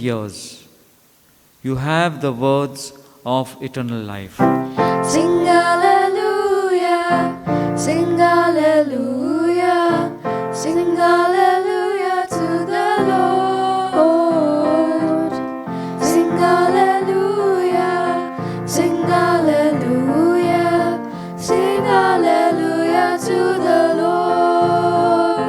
Yours. You have the words of eternal life. Sing hallelujah, sing hallelujah, sing hallelujah to the Lord. Sing hallelujah, sing hallelujah, sing hallelujah to the Lord.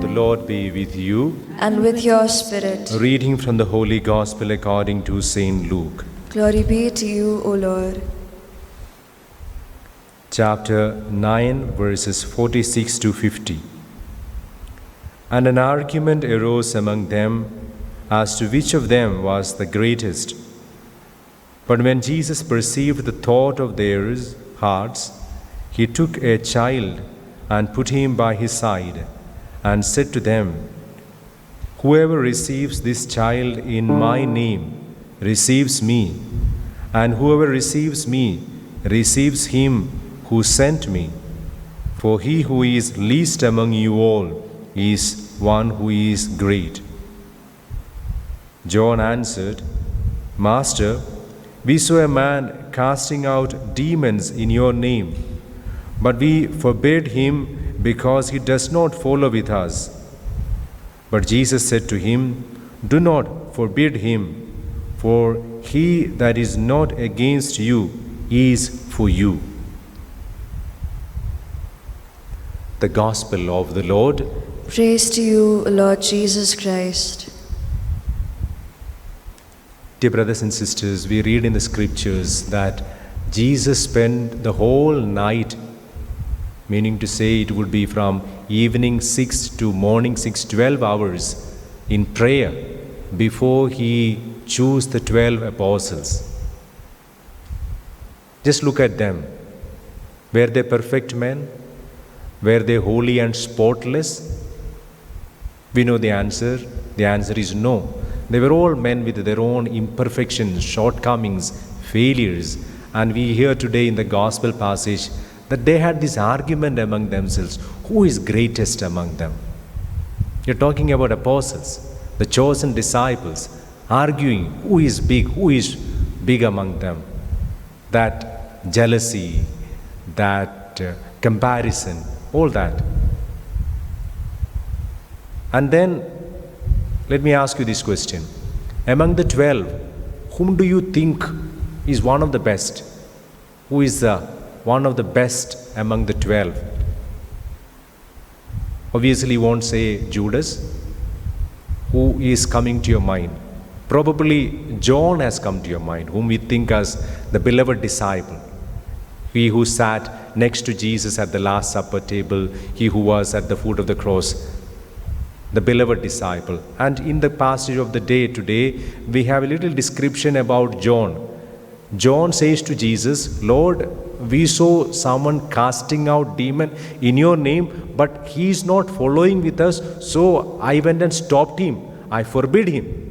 The Lord be with you. And with your spirit. A reading from the Holy Gospel according to Saint Luke. Glory be to you, O Lord. Chapter 9, verses 46 to 50. And an argument arose among them as to which of them was the greatest. But when Jesus perceived the thought of their hearts, he took a child and put him by his side, and said to them, Whoever receives this child in my name receives me, and whoever receives me receives him who sent me. For he who is least among you all is one who is great. John answered, Master, we saw a man casting out demons in your name, but we forbade him because he does not follow with us. But Jesus said to him, Do not forbid him, for he that is not against you is for you. The Gospel of the Lord. Praise to you, Lord Jesus Christ. Dear brothers and sisters, we read in the scriptures that Jesus spent the whole night, meaning to say it would be from evening 6 to morning 6, 12 hours in prayer before he chose the 12 apostles. Just look at them. Were they perfect men? Were they holy and spotless? We know the answer. The answer is no. They were all men with their own imperfections, shortcomings, failures. And we hear today in the gospel passage that they had this argument among themselves. Who is greatest among them? You're talking about apostles, the chosen disciples, arguing who is big among them. That jealousy, that comparison, all that. And then, let me ask you this question. Among the 12, whom do you think is one of the best? Who is one of the best among the 12? Obviously, you won't say Judas. Who is coming to your mind? Probably John has come to your mind, whom we think as the beloved disciple. He who sat next to Jesus at the Last Supper table, he who was at the foot of the cross, the beloved disciple. And in the passage of the day today, we have a little description about John. John says to Jesus, Lord, we saw someone casting out demon in your name, but he is not following with us, so I went and stopped him. I forbid him.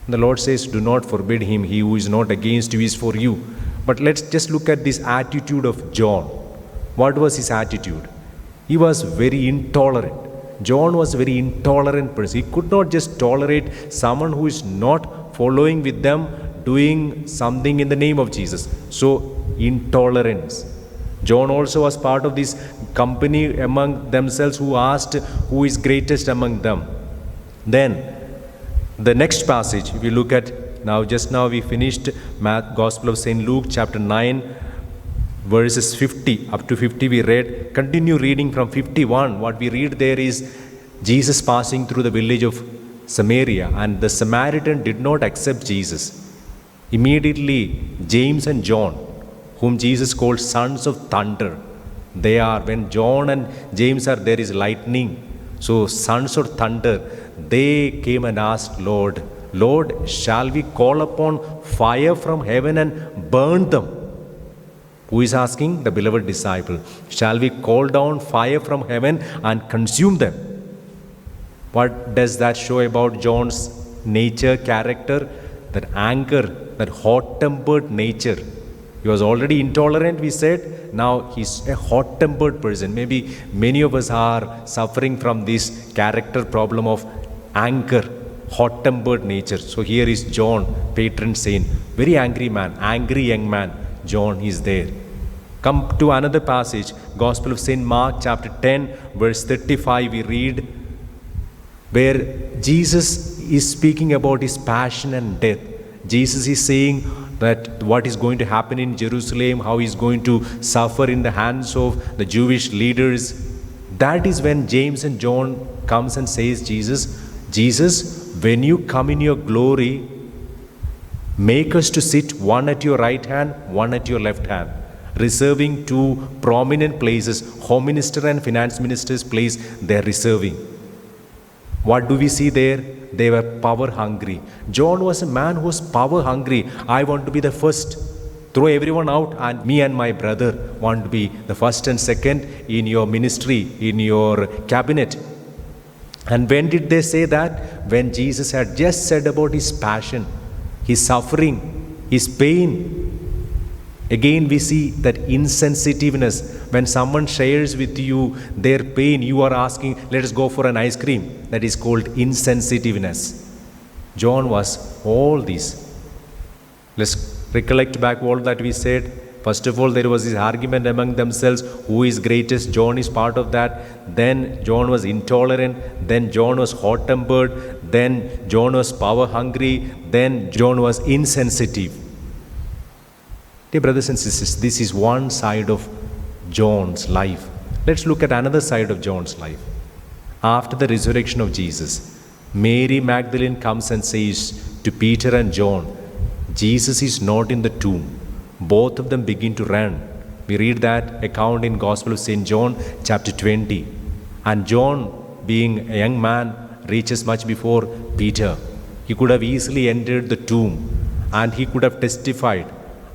The Lord says, do not forbid him. He who is not against you is for you. But let's just look at this attitude of John. What was his attitude? He was very intolerant. John was a very intolerant person. He could not just tolerate someone who is not following with them, doing something in the name of Jesus. So, intolerance. John also was part of this company among themselves who asked who is greatest among them. Then, the next passage, if you look at just now we finished Gospel of St. Luke chapter 9, verses 50 up to 50 we read. Continue reading from 51. What we read there is Jesus passing through the village of Samaria, and the Samaritan did not accept Jesus. Immediately, James and John, whom Jesus called sons of thunder, they are, when John and James are there is lightning. So, sons of thunder, they came and asked, Lord, shall we call upon fire from heaven and burn them? Who is asking? The beloved disciple. Shall we call down fire from heaven and consume them? What does that show about John's nature, character? That anger, that hot-tempered nature. He was already intolerant, we said. Now he's a hot-tempered person. Maybe many of us are suffering from this character problem of anger, hot-tempered nature. So here is John, patron saint, very angry man, angry young man. John is there. Come to another passage, Gospel of St. Mark chapter 10 verse 35, we read where Jesus is speaking about his passion and death. Jesus is saying that what is going to happen in Jerusalem, how he is going to suffer in the hands of the Jewish leaders. That is when James and John comes and says, Jesus, when you come in your glory, make us to sit one at your right hand, one at your left hand, reserving two prominent places, home minister and finance minister's place, they are reserving. What do we see there? They were power hungry. John was a man who was power hungry. I want to be the first. Throw everyone out, and me and my brother want to be the first and second in your ministry, in your cabinet. And when did they say that? When Jesus had just said about his passion, his suffering, his pain. Again we see that insensitiveness. When someone shares with you their pain, you are asking, let us go for an ice cream. That is called insensitiveness. John was all these. Let's recollect back all that we said. First of all, there was this argument among themselves, who is greatest? John is part of that. Then John was intolerant. Then John was hot-tempered. Then John was power-hungry. Then John was insensitive. Dear brothers and sisters, this is one side of John's life. Let's look at another side of John's life. After the resurrection of Jesus, Mary Magdalene comes and says to Peter and John, Jesus is not in the tomb. Both of them begin to run. We read that account in Gospel of St. John chapter 20. And John, being a young man, reaches much before Peter. He could have easily entered the tomb and he could have testified,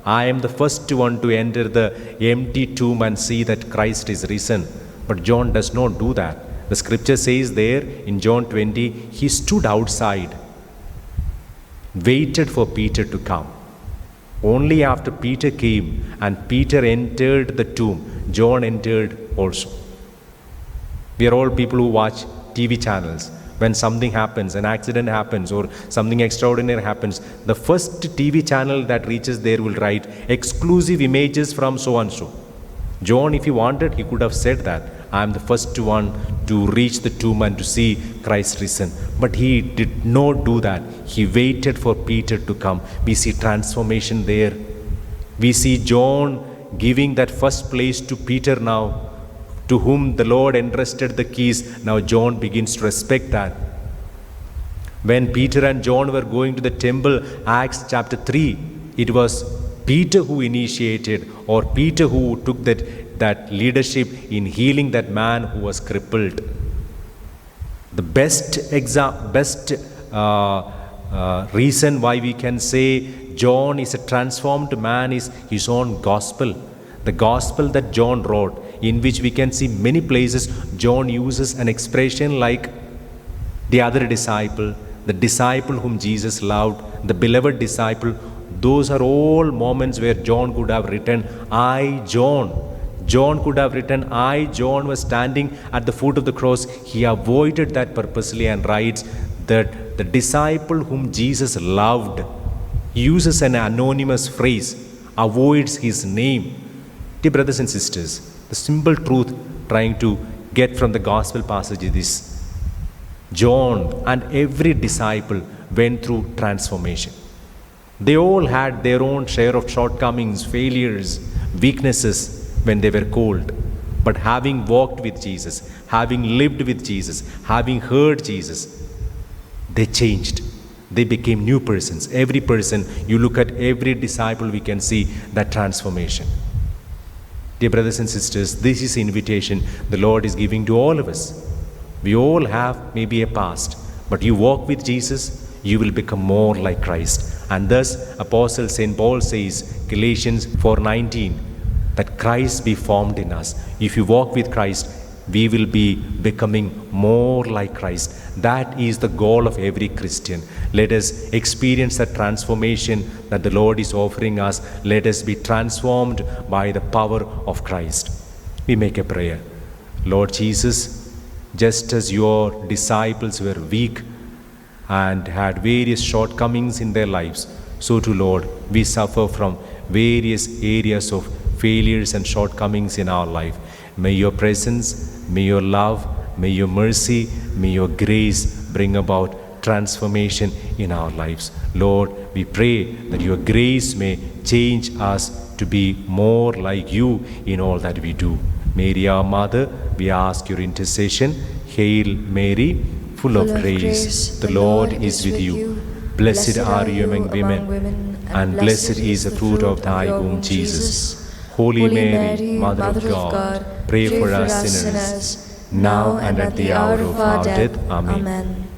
I am the first one to enter the empty tomb and see that Christ is risen. But John does not do that. The scripture says there in John 20, he stood outside, waited for Peter to come. Only after Peter came and Peter entered the tomb, John entered also. We are all people who watch TV channels. When something happens, an accident happens or something extraordinary happens, the first TV channel that reaches there will write exclusive images from so and so. John, if he wanted, he could have said that, I am the first one to reach the tomb and to see Christ risen. But he did not do that. He waited for Peter to come. We see transformation there. We see John giving that first place to Peter now, to whom the Lord entrusted the keys. Now John begins to respect that. When Peter and John were going to the temple, Acts chapter 3, it was Peter who initiated, or Peter who took that leadership in healing that man who was crippled. The best reason why we can say John is a transformed man is his own gospel. The gospel that John wrote, in which we can see many places John uses an expression like the other disciple, the disciple whom Jesus loved, the beloved disciple. Those are all moments where John could have written, I, John. John could have written, I, John, was standing at the foot of the cross. He avoided that purposely and writes that the disciple whom Jesus loved, he uses an anonymous phrase, avoids his name. Dear brothers and sisters, the simple truth trying to get from the gospel passage is this: John and every disciple went through transformation. They all had their own share of shortcomings, failures, weaknesses when they were called. But having walked with Jesus, having lived with Jesus, having heard Jesus, they changed. They became new persons. Every person, you look at every disciple, we can see that transformation. Dear brothers and sisters, this is the invitation the Lord is giving to all of us. We all have maybe a past, but you walk with Jesus, you will become more like Christ. And thus, Apostle St. Paul says, Galatians 4:19, that Christ be formed in us. If you walk with Christ, we will be becoming more like Christ. That is the goal of every Christian. Let us experience that transformation that the Lord is offering us. Let us be transformed by the power of Christ. We make a prayer. Lord Jesus, just as your disciples were weak and had various shortcomings in their lives, so too, Lord, we suffer from various areas of failures and shortcomings in our life. May your presence, may your love, may your mercy, may your grace bring about transformation in our lives. Lord, we pray that your grace may change us to be more like you in all that we do. Mary, our Mother, we ask your intercession. Hail Mary, full of grace, the Lord is with you. Blessed are you among women, and blessed is the fruit of thy womb, Jesus. Holy Mary, Mother of God, pray for us sinners, now and at the hour of our death. Amen.